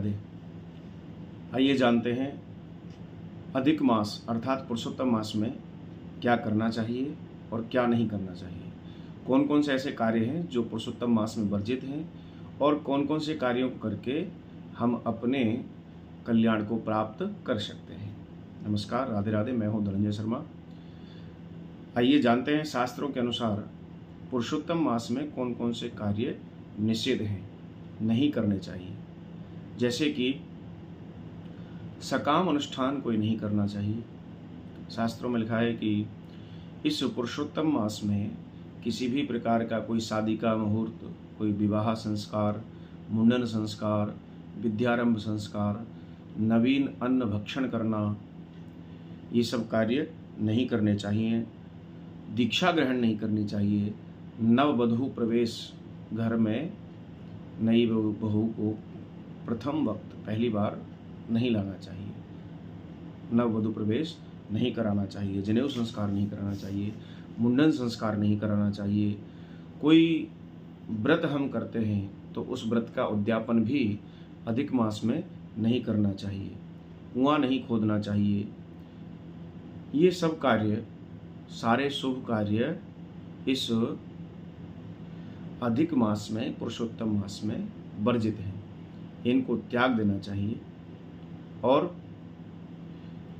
राधे। आइए जानते हैं अधिक मास अर्थात पुरुषोत्तम मास में क्या करना चाहिए और क्या नहीं करना चाहिए। कौन कौन से ऐसे कार्य हैं जो पुरुषोत्तम मास में वर्जित हैं और कौन कौन से कार्यों को करके हम अपने कल्याण को प्राप्त कर सकते हैं। नमस्कार, राधे राधे। मैं हूँ धनंजय शर्मा। आइए जानते हैं शास्त्रों के अनुसार पुरुषोत्तम मास में कौन कौन से कार्य निषिद्ध हैं, नहीं करने चाहिए। जैसे कि सकाम अनुष्ठान कोई नहीं करना चाहिए। शास्त्रों में लिखा है कि इस पुरुषोत्तम मास में किसी भी प्रकार का कोई शादी का मुहूर्त, कोई विवाह संस्कार, मुंडन संस्कार, विद्यारंभ संस्कार, नवीन अन्न भक्षण करना, ये सब कार्य नहीं करने चाहिए। दीक्षा ग्रहण नहीं करनी चाहिए। नववधू प्रवेश घर में नई बहू को प्रथम वक्त पहली बार नहीं लाना चाहिए। नववधू प्रवेश नहीं कराना चाहिए। जनेऊ संस्कार नहीं कराना चाहिए। मुंडन संस्कार नहीं कराना चाहिए। कोई व्रत हम करते हैं तो उस व्रत का उद्यापन भी अधिक मास में नहीं करना चाहिए। कुआं नहीं खोदना चाहिए। ये सब कार्य, सारे शुभ कार्य इस अधिक मास में, पुरुषोत्तम मास में वर्जित हैं। इनको त्याग देना चाहिए। और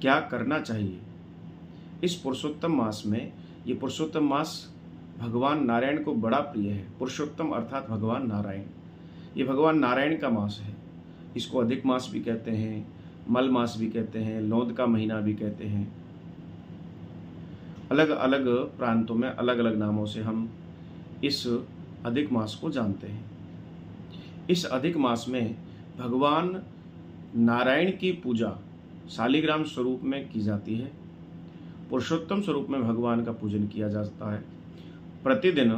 क्या करना चाहिए इस पुरुषोत्तम मास में? ये पुरुषोत्तम मास भगवान नारायण को बड़ा प्रिय है। पुरुषोत्तम अर्थात भगवान नारायण। ये भगवान नारायण का मास है। इसको अधिक मास भी कहते हैं, मल मास भी कहते हैं, लौंद का महीना भी कहते हैं। अलग अलग प्रांतों में अलग अलग नामों से हम इस अधिक मास को जानते हैं। इस अधिक मास में भगवान नारायण की पूजा शालिग्राम स्वरूप में की जाती है। पुरुषोत्तम स्वरूप में भगवान का पूजन किया जाता है। प्रतिदिन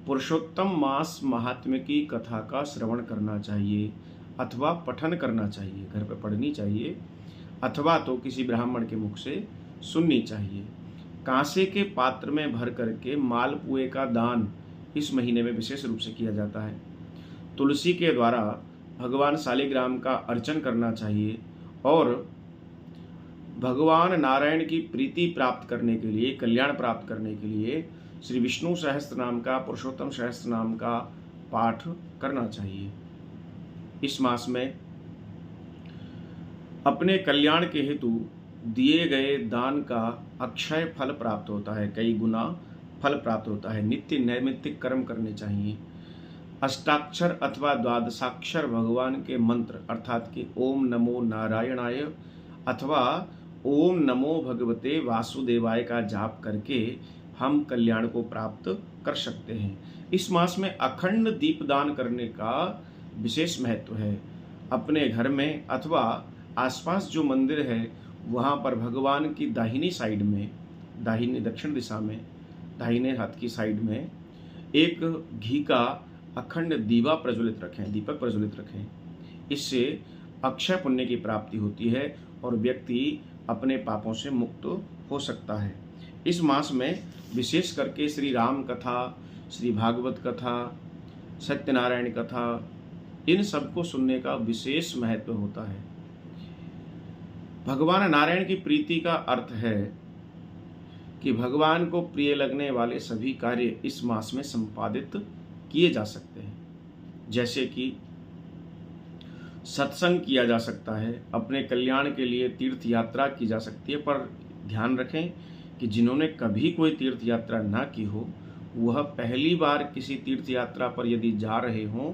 पुरुषोत्तम मास महात्म्य की कथा का श्रवण करना चाहिए अथवा पठन करना चाहिए। घर पर पढ़नी चाहिए अथवा तो किसी ब्राह्मण के मुख से सुननी चाहिए। कांसे के पात्र में भर करके मालपुए का दान इस महीने में विशेष रूप से किया जाता है। तुलसी के द्वारा भगवान शालिग्राम का अर्चन करना चाहिए और भगवान नारायण की प्रीति प्राप्त करने के लिए, कल्याण प्राप्त करने के लिए श्री विष्णु सहस्त्र नाम का, पुरुषोत्तम सहस्त्र नाम का पाठ करना चाहिए। इस मास में अपने कल्याण के हेतु दिए गए दान का अक्षय फल प्राप्त होता है, कई गुना फल प्राप्त होता है। नित्य नैमित्तिक कर्म करने चाहिए। अष्टाक्षर अथवा द्वादशाक्षर भगवान के मंत्र अर्थात कि ओम नमो नारायणाय अथवा ओम नमो भगवते वासुदेवाय का जाप करके हम कल्याण को प्राप्त कर सकते हैं। इस मास में अखंड दीपदान करने का विशेष महत्व है। अपने घर में अथवा आसपास जो मंदिर है वहाँ पर भगवान की दाहिनी साइड में, दाहिनी दक्षिण दिशा में, दाहिने हाथ की साइड में एक घी का अखंड दीवा प्रज्वलित रखें, दीपक प्रज्वलित रखें। इससे अक्षय पुण्य की प्राप्ति होती है और व्यक्ति अपने पापों से मुक्त हो सकता है। इस मास में विशेष करके श्री राम कथा, श्री भागवत कथा, सत्यनारायण कथा, इन सबको सुनने का विशेष महत्व होता है। भगवान नारायण की प्रीति का अर्थ है कि भगवान को प्रिय लगने वाले सभी कार्य इस मास में संपादित किए जा सकते हैं। जैसे कि सत्संग किया जा सकता है, अपने कल्याण के लिए तीर्थ यात्रा की जा सकती है। पर ध्यान रखें कि जिन्होंने कभी कोई तीर्थ यात्रा ना की हो, वह पहली बार किसी तीर्थ यात्रा पर यदि जा रहे हों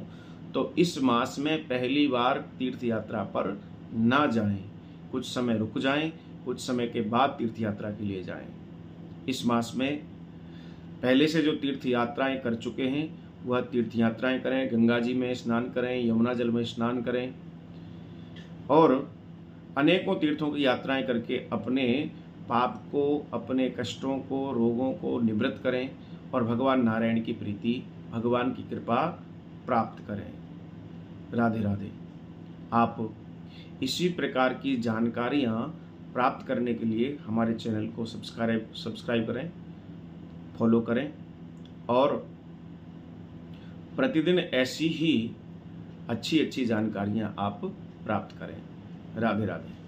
तो इस मास में पहली बार तीर्थ यात्रा पर ना जाएं। कुछ समय रुक जाएं, कुछ समय के बाद तीर्थ यात्रा के लिए जाएं। इस मास में पहले से जो तीर्थ यात्राएं कर चुके हैं वह तीर्थ यात्राएं करें। गंगा जी में स्नान करें, यमुना जल में स्नान करें और अनेकों तीर्थों की यात्राएं करके अपने पाप को, अपने कष्टों को, रोगों को निवृत्त करें और भगवान नारायण की प्रीति, भगवान की कृपा प्राप्त करें। राधे राधे। आप इसी प्रकार की जानकारियाँ प्राप्त करने के लिए हमारे चैनल को सब्सक्राइब करें, फॉलो करें और प्रतिदिन ऐसी ही अच्छी अच्छी जानकारियाँ आप प्राप्त करें। राधे राधे।